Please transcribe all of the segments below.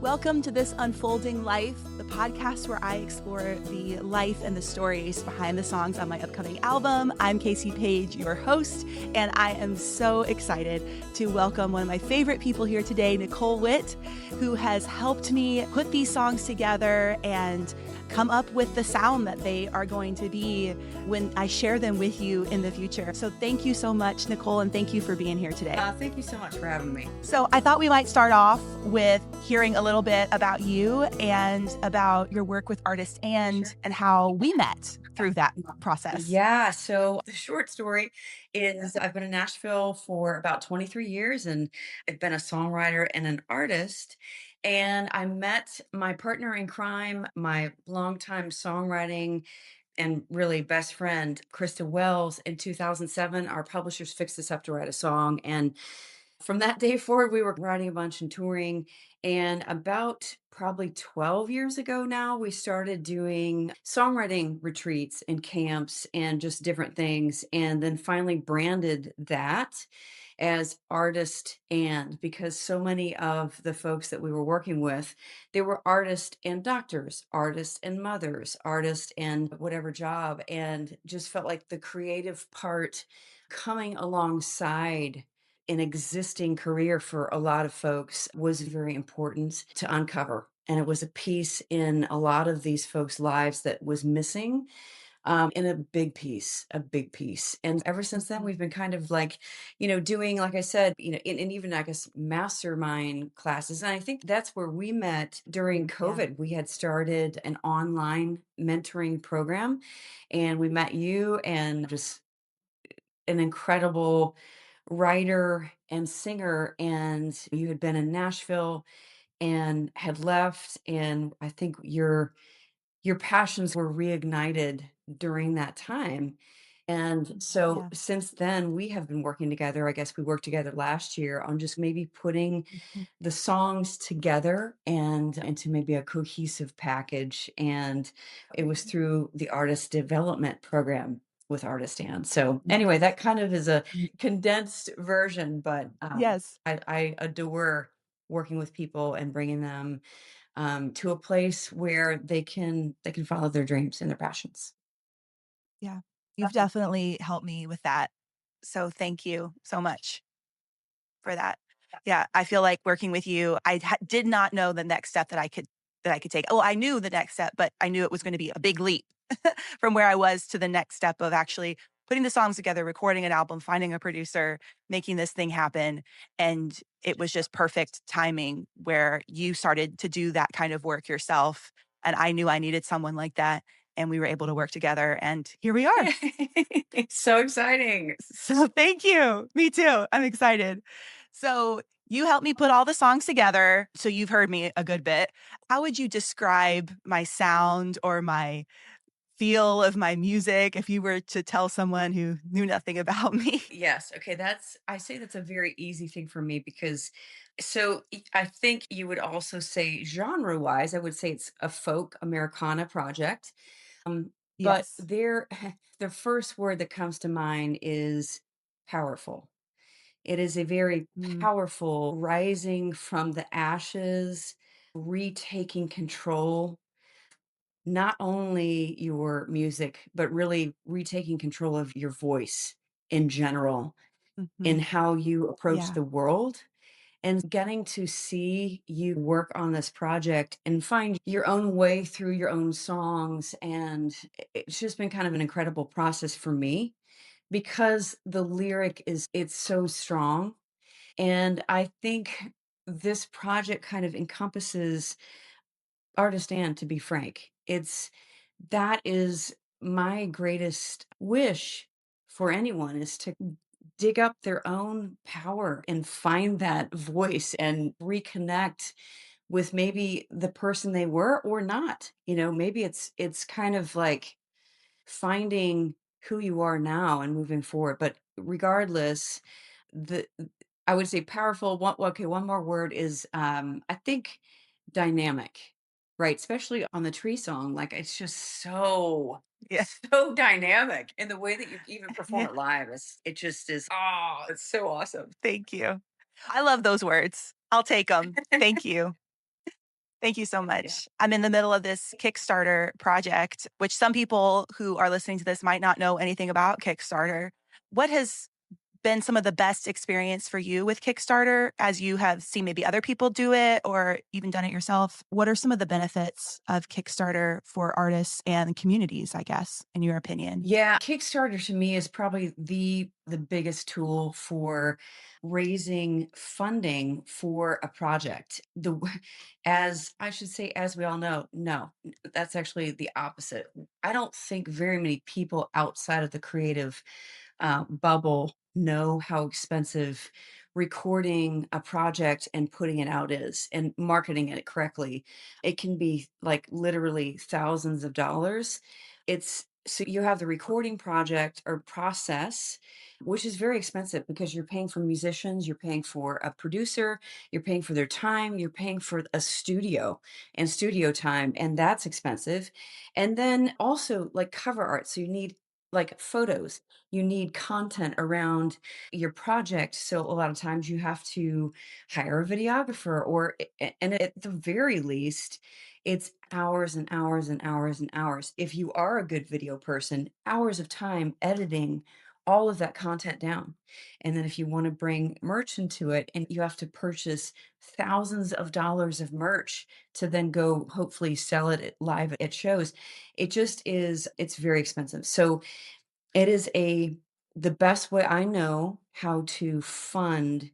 Welcome to This Unfolding Life, the podcast where I explore the life and the stories behind the songs on my upcoming album. I'm Casey Page, your host, and I am so excited to welcome one of my favorite people here today, Nicole Witt, who has helped me put these songs together and come up with the sound that they are going to be when I share them with you in the future. So thank you so much, Nicole, and thank you for being here today. Thank you so much for having me. So I thought we might start off with hearing a little bit about you and about your work with Artist and how we met through that process. Yeah, so the short story is I've been in Nashville for about 23 years and I've been a songwriter and an artist. And I met my partner in crime, my longtime songwriting and really best friend, Krista Wells, in 2007. Our publishers fixed us up to write a song. And from that day forward, we were writing a bunch and touring. And about probably 12 years ago now, we started doing songwriting retreats and camps and just different things. And then finally branded that as artist and because so many of the folks that we were working with, they were artists and doctors, artists and mothers, artists and whatever job, and just felt like the creative part coming alongside an existing career for a lot of folks was very important to uncover. And it was a piece in a lot of these folks' lives that was missing, in a big piece, a big piece. And ever since then, we've been kind of like, doing, like I said, and even, I guess, mastermind classes. And I think that's where we met during Yeah. COVID. We had started an online mentoring program, and we met you and just an incredible writer and singer, and you had been in Nashville and had left, and I think your passions were reignited during that time. And so Yeah. since then we have been working together. I guess we worked together last year on just maybe putting Mhm. the songs together and into maybe a cohesive package. And it was through the artist development program with Artist and. So anyway, that kind of is a condensed version, but Yes. I adore working with people and bringing them to a place where they can follow their dreams and their passions. Yeah. You've definitely helped me with that. So thank you so much for that. Yeah, I feel like working with you, did not know the next step that I could take. Oh, I knew the next step, but I knew it was going to be a big leap from where I was to the next step of actually putting the songs together, recording an album, finding a producer, making this thing happen. And it was just perfect timing where you started to do that kind of work yourself. And I knew I needed someone like that. And we were able to work together. And here we are. It's so exciting. So thank you. Me too. I'm excited. So you helped me put all the songs together. So you've heard me a good bit. How would you describe my sound or my feel of my music if you were to tell someone who knew nothing about me? Yes. Okay. I say that's a very easy thing for me because I think you would also say genre wise, I would say it's a folk Americana project. But Yes. the first word that comes to mind is powerful. It is a very Mm, powerful rising from the ashes, retaking control, not only your music, but really retaking control of your voice in general, in mhm. how you approach Yeah. the world. And getting to see you work on this project and find your own way through your own songs. And it's just been kind of an incredible process for me because the lyric it's so strong. And I think this project kind of encompasses artist and, to be frank. That is my greatest wish for anyone, is to dig up their own power and find that voice and reconnect with maybe the person they were or not. Maybe it's kind of like finding who you are now and moving forward. But regardless, the I would say powerful. One more word is I think dynamic, right? Especially on the tree song, like it's just so Yeah. so dynamic in the way that you even perform Yeah. it live. It just is. Oh, it's so awesome. Thank you. I love those words. I'll take them. Thank you. Thank you so Yeah. much. I'm in the middle of this Kickstarter project, which some people who are listening to this might not know anything about Kickstarter. What has been some of the best experience for you with Kickstarter as you have seen maybe other people do it or even done it yourself? What are some of the benefits of Kickstarter for artists and communities, I guess, in your opinion? Yeah, Kickstarter to me is probably the biggest tool for raising funding for a project. As I should say, as we all know, no, that's actually the opposite. I don't think very many people outside of the creative bubble know how expensive recording a project and putting it out is and marketing it correctly. It can be like literally thousands of dollars. It's so you have the recording project or process, which is very expensive because you're paying for musicians, you're paying for a producer, you're paying for their time, you're paying for a studio and studio time, and that's expensive. And then also like cover art. So you need like photos, you need content around your project. So a lot of times you have to hire a videographer or and at the very least, it's hours and hours and hours and hours. If you are a good video person, hours of time editing all of that content down. And then if you want to bring merch into it and you have to purchase thousands of dollars of merch to then go hopefully sell it live at shows, it's very expensive. So it is the best way I know how to fund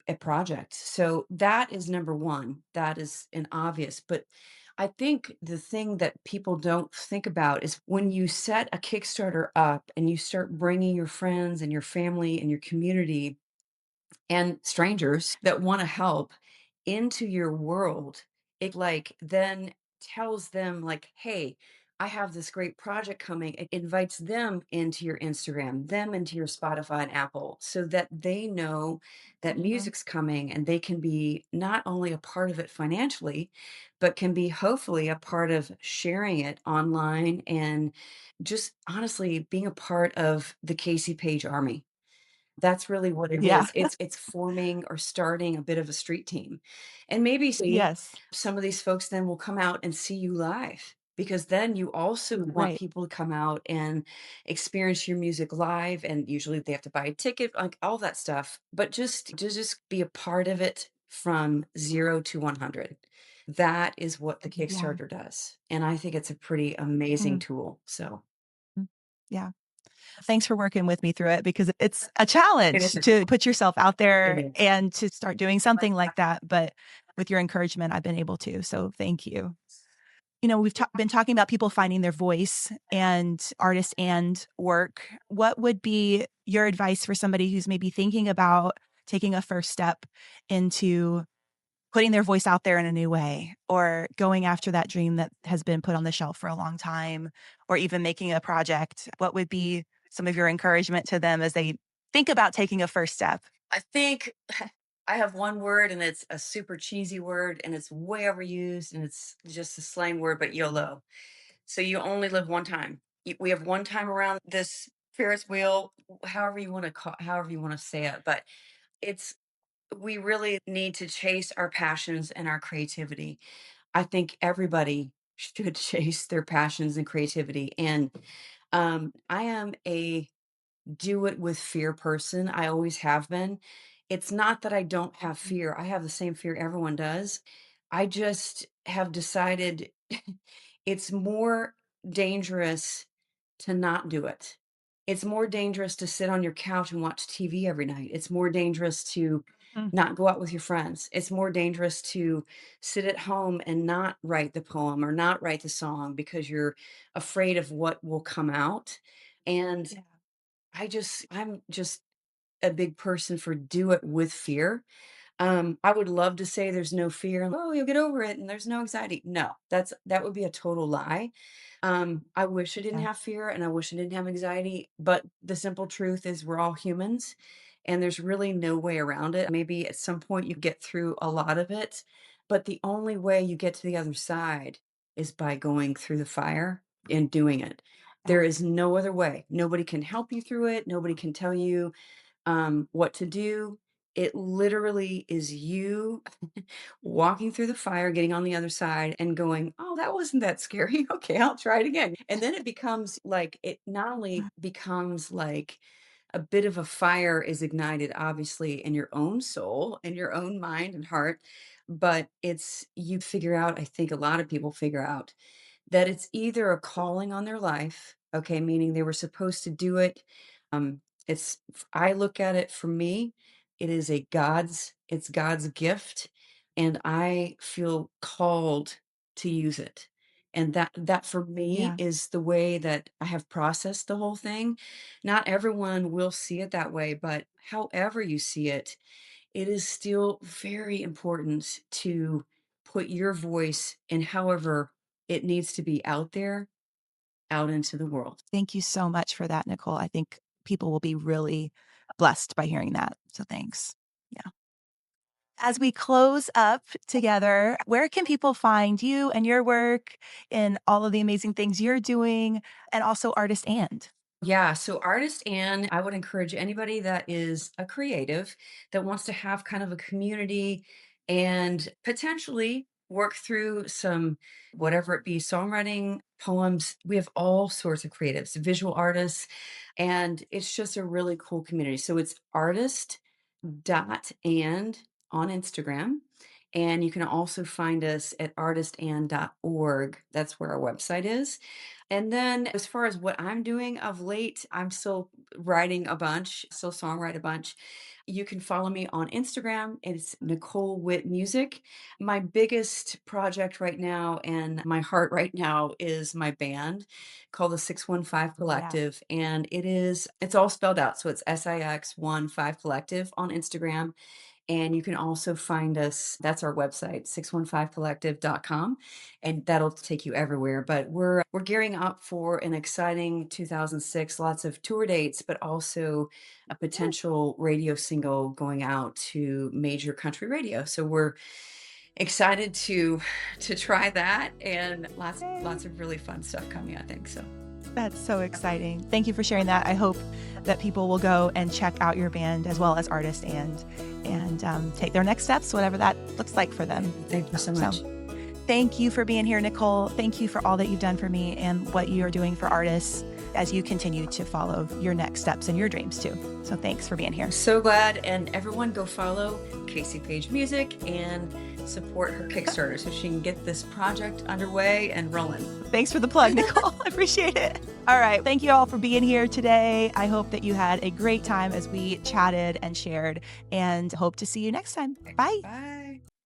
a project. So that is number 1. That is an obvious, but I think the thing that people don't think about is when you set a Kickstarter up and you start bringing your friends and your family and your community and strangers that wanna help into your world, it, like, then tells them, like, "Hey, I have this great project coming." It invites them into your Instagram, them into your Spotify and Apple, so that they know that Mhm. music's coming and they can be not only a part of it financially, but can be hopefully a part of sharing it online and just honestly being a part of the Casey Page army. That's really what it Yeah. is. It's forming or starting a bit of a street team. And maybe see Yes. some of these folks then will come out and see you live because then you also want Right. people to come out and experience your music live and usually they have to buy a ticket, like all that stuff, but just be a part of it from 0 to 100. That is what the Yeah. Kickstarter does. And I think it's a pretty amazing Mm. tool. So, Mm. Yeah. Thanks for working with me through it because it's a it challenge is. to put yourself out It there is. and to start doing something like that. But with your encouragement, I've been able to. So thank you. We've been talking about people finding their voice and artists and work. What would be your advice for somebody who's maybe thinking about taking a first step into putting their voice out there in a new way or going after that dream that has been put on the shelf for a long time or even making a project? What would be some of your encouragement to them as they think about taking a first step? I think I have one word and it's a super cheesy word and it's way overused and it's just a slang word, but YOLO. So you only live one time. We have one time around this Ferris wheel, however you want to say it, but it's we really need to chase our passions and our creativity. I think everybody should chase their passions and creativity. And I am a do it with fear person. I always have been. It's not that I don't have fear. I have the same fear everyone does. I just have decided it's more dangerous to not do it. It's more dangerous to sit on your couch and watch TV every night. It's more dangerous to Mm, not go out with your friends. It's more dangerous to sit at home and not write the poem or not write the song because you're afraid of what will come out. And yeah. I'm just a big person for do it with fear. I would love to say there's no fear and, "Oh, you'll get over it and there's no anxiety." No, that would be a total lie. I wish I didn't Yeah. have fear and I wish I didn't have anxiety, but the simple truth is we're all humans and there's really no way around it. Maybe at some point you get through a lot of it, but the only way you get to the other side is by going through the fire and doing it. Yeah. There is no other way. Nobody can help you through it. Nobody can tell you what to do. It literally is you walking through the fire, getting on the other side and going, "Oh, that wasn't that scary. Okay, I'll try it again." And then it becomes like it not only becomes like a bit of a fire is ignited, obviously, in your own soul, in your own mind and heart, but it's you figure out, I think a lot of people figure out that it's either a calling on their life, okay, meaning they were supposed to do it. I look at it for me, it is it's God's gift, and I feel called to use it. And that for me Yeah. is the way that I have processed the whole thing. Not everyone will see it that way, but however you see it, it is still very important to put your voice in however it needs to be out there, out into the world. Thank you so much for that, Nicole. I think people will be really blessed by hearing that. So thanks. Yeah. As we close up together, where can people find you and your work and all of the amazing things you're doing and also Artist And? Yeah, so artist and I would encourage anybody that is a creative that wants to have kind of a community and potentially work through some whatever it be songwriting, poems. We have all sorts of creatives, visual artists, and it's just a really cool community. So it's artist dot and on Instagram. And you can also find us at artistand.org. That's where our website is. And then as far as what I'm doing of late, I'm still writing a bunch, still songwrite a bunch. You can follow me on Instagram. It's Nicole Witt Music. My biggest project right now and my heart right now is my band called the 615 Yeah. Collective. And it's all spelled out. So it's SIX15 Collective on Instagram. And you can also find us, that's our website, 615collective.com, and that'll take you everywhere. But we're gearing up for an exciting 2006, lots of tour dates, but also a Woo. potential radio single going out to major country radio. So we're excited to try that and lots Yay. of really fun stuff coming, I think. So That's so exciting. Thank you for sharing that. I hope that people will go and check out your band as well as Artist and take their next steps, whatever that looks like for them. thank you so So much. thank you for being here, Nicole. Thank you for all that you've done for me and what you are doing for artists as you continue to follow your next steps and your dreams too. So thanks for being here. So glad. And everyone go follow Casey Page Music and support her Kickstarter so she can get this project underway and rolling. Thanks for the plug, Nicole. I appreciate it. All right. Thank you all for being here today. I hope that you had a great time as we chatted and shared, and hope to see you next time. Bye. Bye.